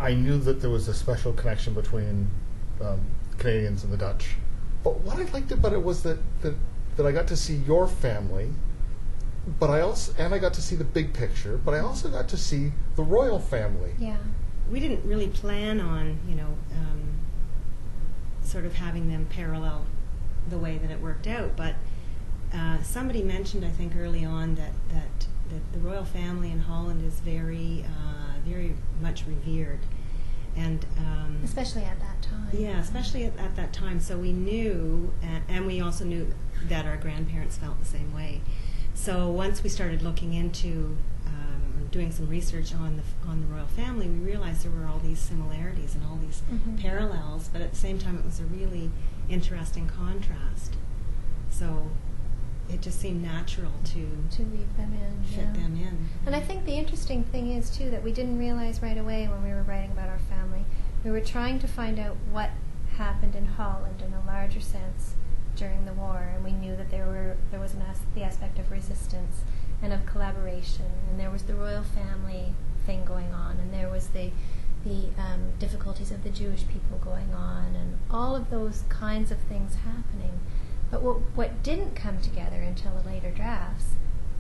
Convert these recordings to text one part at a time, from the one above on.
I knew that there was a special connection between Canadians and the Dutch. But what I liked about it was that I got to see your family, but I got to see the big picture, but I also got to see the royal family. Yeah. We didn't really plan on, sort of having them parallel the way that it worked out, but somebody mentioned, I think, early on that the royal family in Holland is very much revered, and especially at that time. Yeah, especially at that time. So we knew, and we also knew that our grandparents felt the same way. So once we started looking into doing some research on the royal family, we realized there were all these similarities and all these parallels, but at the same time it was a really interesting contrast. So it just seemed natural to weave them in, fit them in. And I think the interesting thing is too that we didn't realize right away when we were writing about our family. We were trying to find out what happened in Holland in a larger sense during the war, and we knew that there was the aspect of resistance and of collaboration, and there was the royal family thing going on, and there was the difficulties of the Jewish people going on, and all of those kinds of things happening. But what didn't come together until the later drafts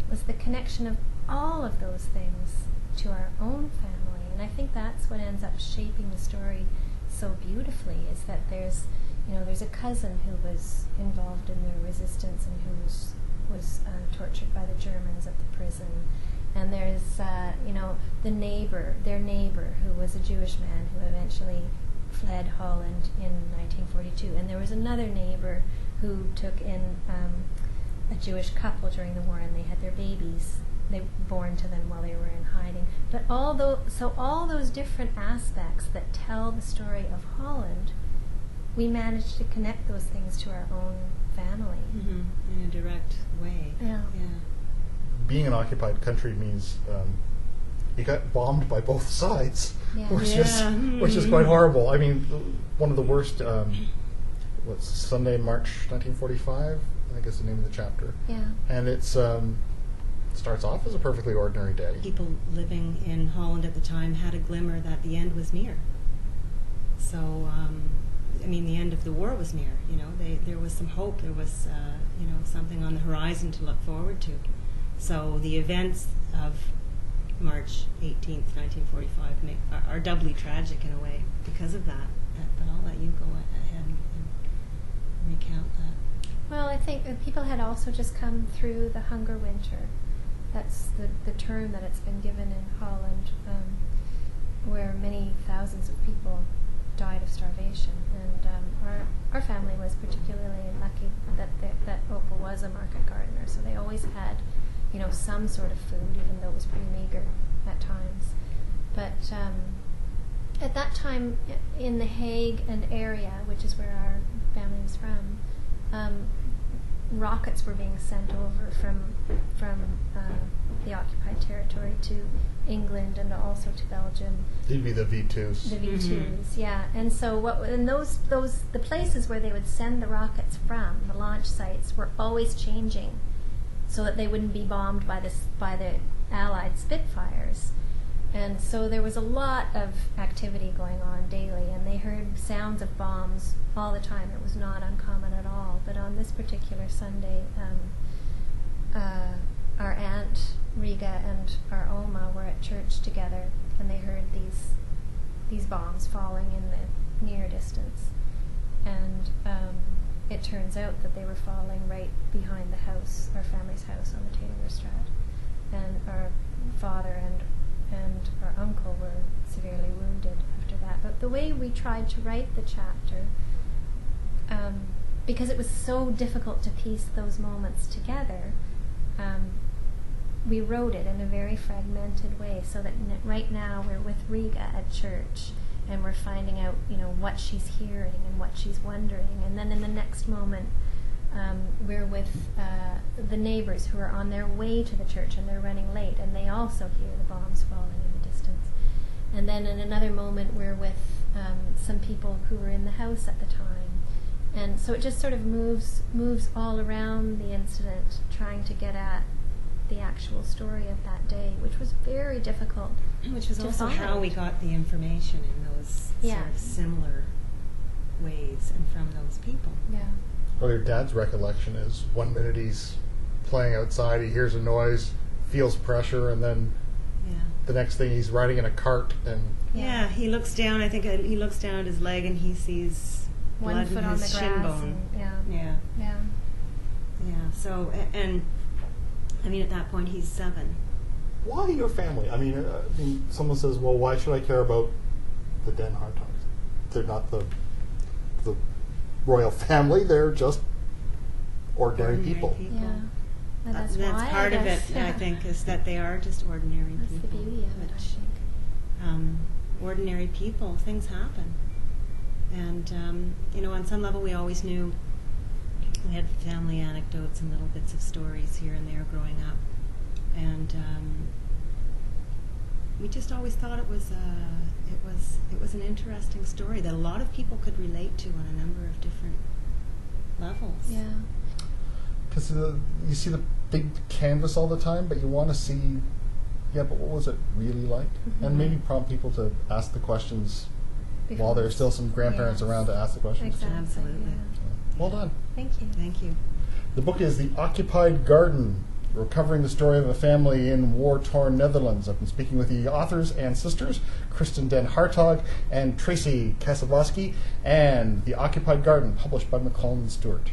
was the connection of all of those things to our own family, and I think that's what ends up shaping the story so beautifully, is that there's a cousin who was involved in the resistance and who was tortured by the Germans at the prison, and there's their neighbor who was a Jewish man who eventually fled Holland in 1942, and there was another neighbor who took in a Jewish couple during the war, and they had their babies born to them while they were in hiding. But all those different aspects that tell the story of Holland, we managed to connect those things to our own family in a direct way. Yeah. Being an occupied country means you got bombed by both sides, Yeah. which is quite horrible. I mean, one of the worst. What's Sunday, March 1945? I think is the name of the chapter. Yeah. And it's starts off as a perfectly ordinary day. People living in Holland at the time had a glimmer that the end was near. So, the end of the war was near. There was some hope. There was, something on the horizon to look forward to. So the events of March 18th, 1945 are doubly tragic in a way because of that. But I'll let you go ahead and recount that. Well, I think people had also just come through the hunger winter. That's the term that it's been given in Holland, where many thousands of people died of starvation. And our family was particularly lucky that Opal was a market gardener, so they always had, some sort of food, even though it was pretty meager at times. But at that time, in the Hague and area, which is where our family was from, rockets were being sent over from the occupied territory to England and also to Belgium. They'd be the V2s. The V2s, yeah. And so the places where they would send the rockets from, the launch sites, were always changing, so that they wouldn't be bombed by the Allied Spitfires. And so there was a lot of activity going on daily, and they heard sounds of bombs all the time. It was not uncommon at all. But on this particular Sunday, our aunt Riga and our Oma were at church together, and they heard these bombs falling in the near distance. And it turns out that they were falling right behind the house, our family's house on the Taylorstraat. And our father and our uncle were severely wounded after that. But the way we tried to write the chapter, because it was so difficult to piece those moments together, we wrote it in a very fragmented way, so that right now we're with Riga at church, and we're finding out, what she's hearing and what she's wondering. And then in the next moment, we're with the neighbors who are on their way to the church, and they're running late, and they also hear the bombs falling in the distance. And then in another moment, we're with some people who were in the house at the time. And so it just sort of moves all around the incident, trying to get at the actual story of that day, which was very difficult. Which is to also find. how we got the information in those Yeah. sort of similar ways and from those people. Yeah. Well, your dad's recollection is 1 minute he's playing outside, he hears a noise, feels pressure, and then Yeah. the next thing he's riding in a cart and Yeah, he looks down. I think he looks down at his leg and he sees One blood foot in on his the shin grass. bone. And, yeah. Yeah, Yeah. yeah. So, and I mean, at that point, he's 7. why your family? I mean, someone says, well, why should I care about the Den Hartogs? They're not the royal family, they're just ordinary people. Yeah. And that's That's why, part I of guess. it, I think, is that they are just ordinary That's the people. beauty of it, I think. Ordinary people, things happen. And, on some level we always knew we had family anecdotes and little bits of stories here and there growing up. And we just always thought it was an interesting story that a lot of people could relate to on a number of different levels. Yeah. Because you see the big canvas all the time, but you want to see, but what was it really like? Mm-hmm. And maybe prompt people to ask the questions while there's still some grandparents Yes. around to ask the questions. Exactly. Absolutely. Yeah. Well done. Thank you. Thank you. The book is The Occupied Garden, recovering the story of a family in war-torn Netherlands. I've been speaking with the authors and sisters, Kristen Den Hartog and Tracy Kasaboski, and The Occupied Garden, published by Maclellan Stewart.